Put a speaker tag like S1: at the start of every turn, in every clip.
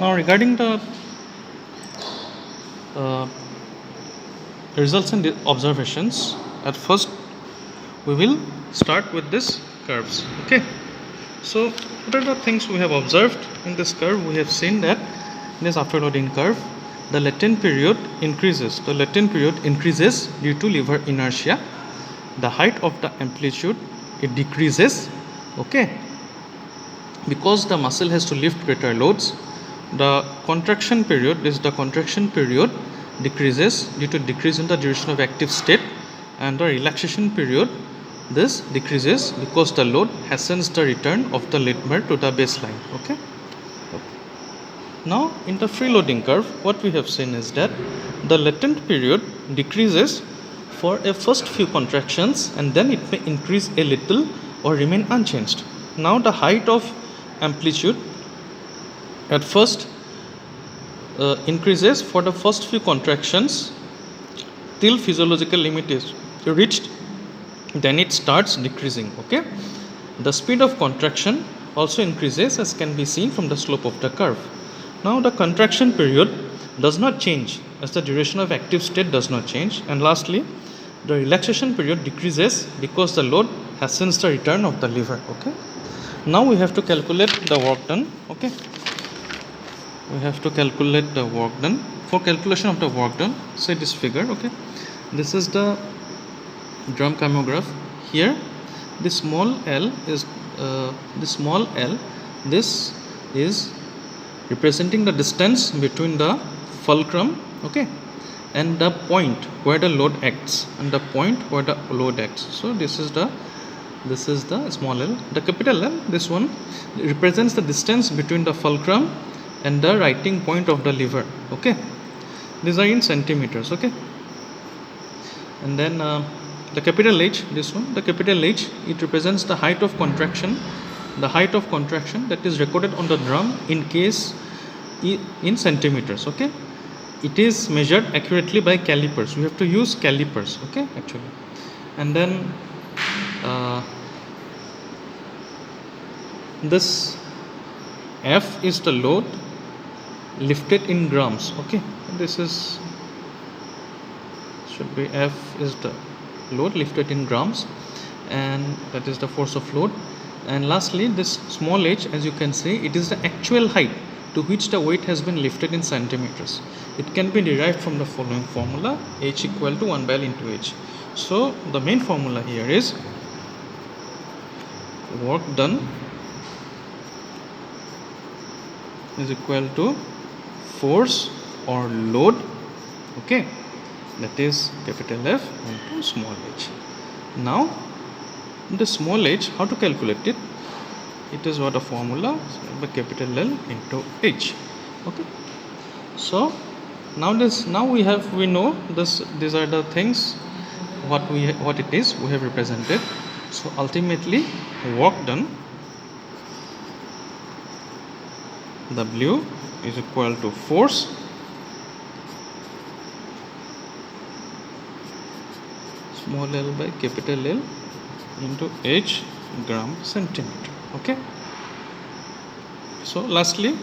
S1: Now regarding the uh, results and the observations, at first we will start with this curves. Okay, so what are the things we have observed in this curve? We have seen that in this afterloading curve the latent period increases. The latent period increases due to lever inertia. The height of the amplitude, it decreases, okay, because the muscle has to lift greater loads. The contraction period decreases due to decrease in the duration of active state, and the relaxation period, this decreases because the load hastens the return of the lever to the baseline. Okay. Now in the freeloading curve, what we have seen is that the latent period decreases for a first few contractions, and then it may increase a little or remain unchanged. Now the height of amplitude at first increases for the first few contractions till physiological limit is reached, then it starts decreasing. Okay, the speed of contraction also increases, as can be seen from the slope of the curve. Now the contraction period does not change as the duration of active state does not change, and lastly the relaxation period decreases because the load hastens the return of the lever. Okay, now we have to calculate the work done. Okay, we have to calculate the work done. For calculation of the work done, say this figure. Okay, this is the drum chymograph. Here this small l is this is representing the distance between the fulcrum, okay, and the point where the load acts, so this is the small l. The capital L, this one represents the distance between the fulcrum and the writing point of the lever. Okay, these are in centimeters. Okay, and then the capital H, this one, the capital H, it represents the height of contraction that is recorded on the drum in centimeters. Okay, it is measured accurately by calipers. We have to use calipers, okay, actually. And then this F is the load lifted in grams. Okay, this is should be F is the load lifted in grams, and that is the force of load. And lastly, this small h, as you can see, it is the actual height to which the weight has been lifted in centimeters. It can be derived from the following formula: h equal to 1 by L into h. So the main formula here is work done is equal to force or load, okay, that is capital F into small h. Now the small h, how to calculate it? It is what a formula by capital L into h. Okay, so now we know this. These are the things what it is we have represented. So ultimately work done, W is equal to force small l by capital L into h gram centimeter. Okay, so lastly,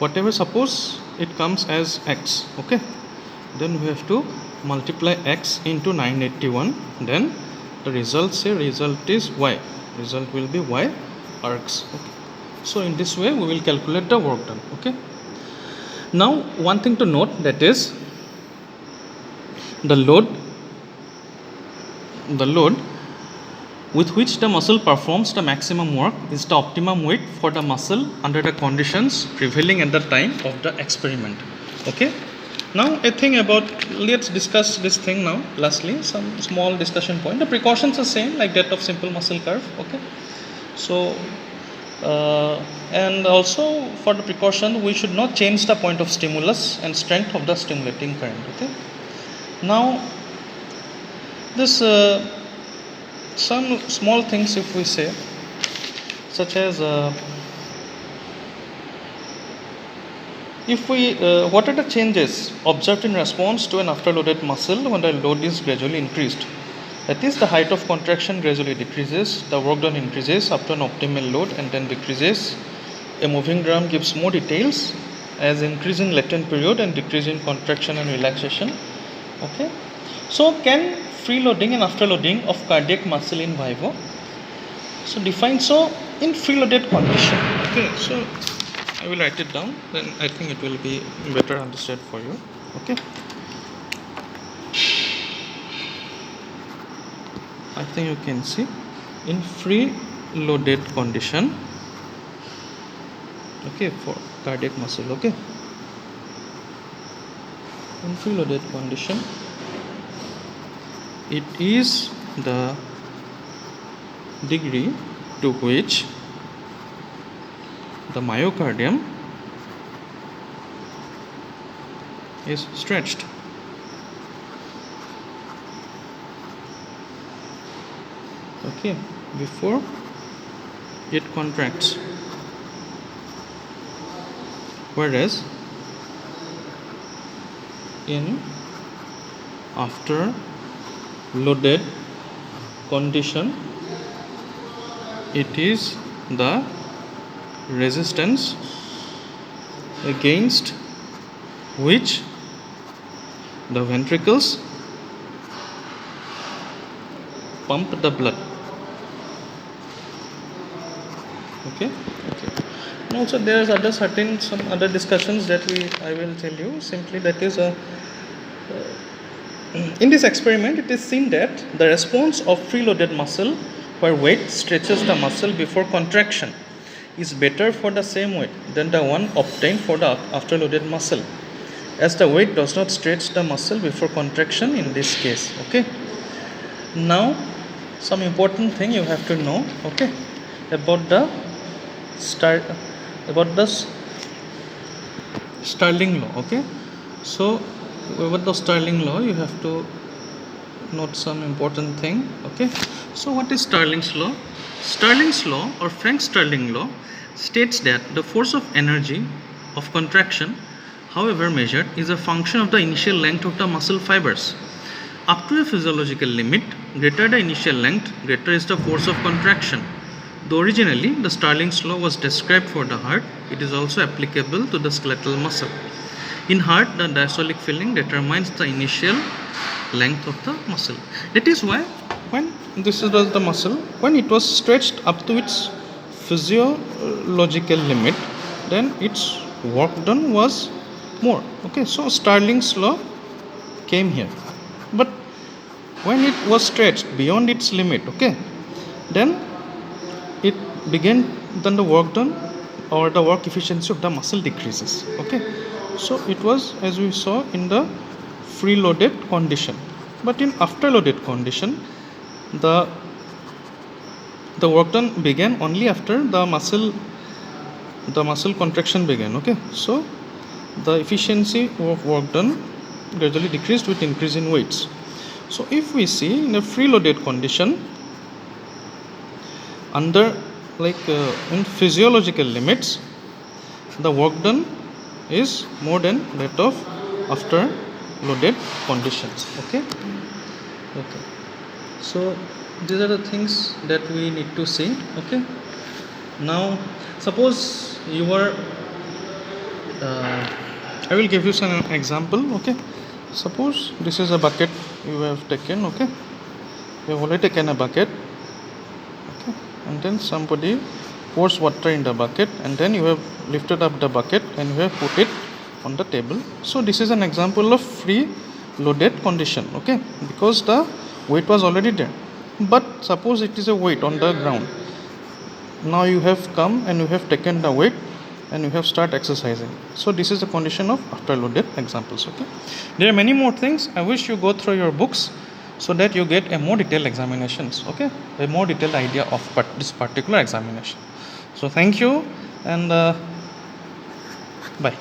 S1: whatever, suppose it comes as x, okay, then we have to multiply x into 981, then the result is y, result will be y arcs. Okay, so in this way we will calculate the work done. Okay, now one thing to note, that is the load with which the muscle performs the maximum work is the optimum weight for the muscle under the conditions prevailing at the time of the experiment. Okay, now a thing about, let's discuss this thing now. Lastly, some small discussion point. The precautions are same like that of simple muscle curve. Okay, so and also for the precaution, we should not change the point of stimulus and strength of the stimulating current. Okay, now this some small things, if we say, such as what are the changes observed in response to an afterloaded muscle when the load is gradually increased? That is, the height of contraction gradually decreases, the work done increases up to an optimal load and then decreases. A moving drum gives more details as increasing latent period and decreasing contraction and relaxation. Okay, so can freeloading and afterloading of cardiac muscle in vivo. So define so in freeloaded condition. Okay, so I will write it down, then I think it will be better understood for you. Okay, I think you can see in free loaded condition, okay, for cardiac muscle. Okay, in free loaded condition, it is the degree to which the myocardium is stretched. Okay, before it contracts, whereas in after loaded condition, it is the resistance against which the ventricles pump the blood. Okay. And also there is some other discussions that I will tell you. Simply that is in this experiment it is seen that the response of preloaded muscle where weight stretches the muscle before contraction is better for the same weight than the one obtained for the afterloaded muscle, as the weight does not stretch the muscle before contraction in this case. Okay, now some important thing you have to know, okay, about the Stirling law. Okay, so about the Stirling law you have to note some important thing. Okay, so what is Stirling's law? Stirling's law or Frank Stirling law states that the force of energy of contraction, however measured, is a function of the initial length of the muscle fibers. Up to a physiological limit, greater the initial length, greater is the force of contraction. Though originally the Stirling's law was described for the heart, it is also applicable to the skeletal muscle. In heart, the diastolic filling determines the initial length of the muscle. That is why when this is the muscle, when it was stretched up to its physiological limit, then its work done was more. Okay, so Stirling's law came here. But when it was stretched beyond its limit, okay, then it began, then the work done or the work efficiency of the muscle decreases. Okay, so it was, as we saw, in the free loaded condition. But in afterloaded condition, the work done began only after the muscle contraction began. Okay, so the efficiency of work done gradually decreased with increase in weights. So if we see in a free loaded condition, under in physiological limits, the work done is more than that of after loaded conditions. Okay, so these are the things that we need to see. Okay, now suppose you are I will give you some example. Okay, suppose this is a bucket you have taken. Okay, you have already taken a bucket, okay, and then somebody pours water in the bucket, and then you have lifted up the bucket and you have put it on the table. So this is an example of free loaded condition. Okay, because the weight was already there. But suppose it is a weight on the ground. Now you have come and you have taken the weight and you have start exercising. So this is the condition of afterloaded examples. Okay, there are many more things. I wish you go through your books so that you get a more detailed examinations. Okay, a more detailed idea of this particular examination. So thank you and bye.